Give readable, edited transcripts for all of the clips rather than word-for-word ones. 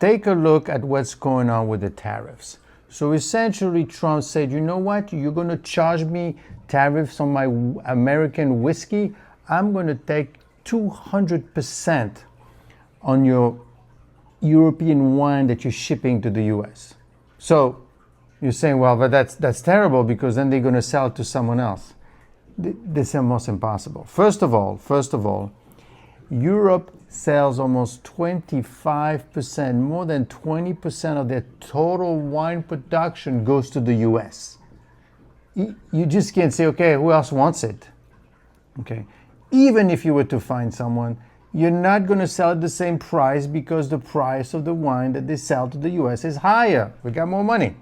take a look at what's going on with the tariffs. So essentially, Trump said, you know what? You're going to charge me tariffs on my American whiskey. I'm going to take 200% on your European wine that you're shipping to the US. So you're saying, well, but that's terrible because then they're going to sell it to someone else. This is almost impossible. First of all, Europe sells almost 25%, more than 20% of their total wine production goes to the US. You just can't say, okay, who else wants it? Okay. Even if you were to find someone, you're not going to sell at the same price because the price of the wine that they sell to the US is higher. We got more money.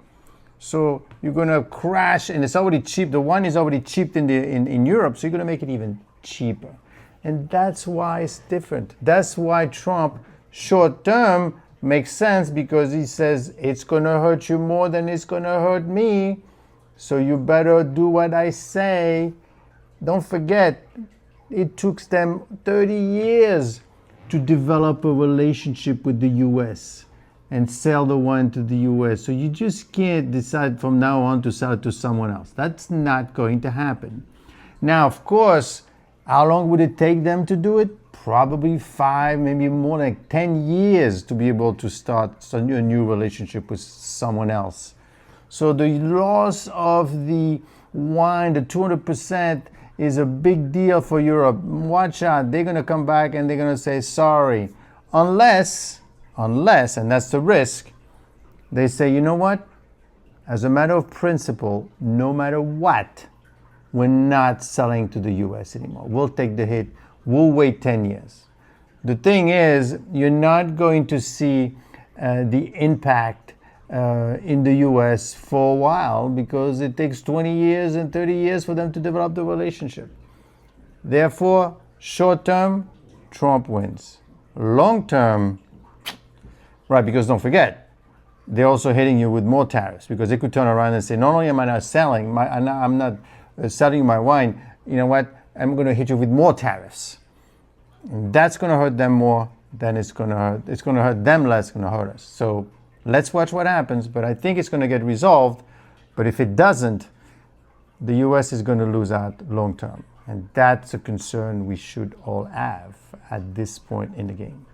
So you're going to crash, and it's already cheap. The wine is already cheap in Europe, so you're going to make it even cheaper. And that's why it's different. That's why Trump, short term, makes sense, because he says it's going to hurt you more than it's going to hurt me. So you better do what I say. Don't forget, it took them 30 years to develop a relationship with the US and sell the wine to the US. So you just can't decide from now on to sell it to someone else. That's not going to happen. Now, of course, how long would it take them to do it? Probably 5, maybe more like 10 years to be able to start a new relationship with someone else. So the loss of the wine, the 200%, is a big deal for Europe. Watch out, they're going to come back and they're going to say sorry. Unless, and that's the risk, they say, you know what? As a matter of principle, no matter what, we're not selling to the US anymore. We'll take the hit. We'll wait 10 years. The thing is, you're not going to see the impact in the US for a while, because it takes 20 years and 30 years for them to develop the relationship. Therefore, short term, Trump wins. Long term, right, because don't forget, they're also hitting you with more tariffs, because they could turn around and say, not only am I not selling, I'm not selling my wine, you know what, I'm going to hit you with more tariffs. And that's going to hurt them more than it's going to hurt them less, it's going to hurt us. So let's watch what happens, but I think it's going to get resolved. But if it doesn't, the US is going to lose out long term. And that's a concern we should all have at this point in the game.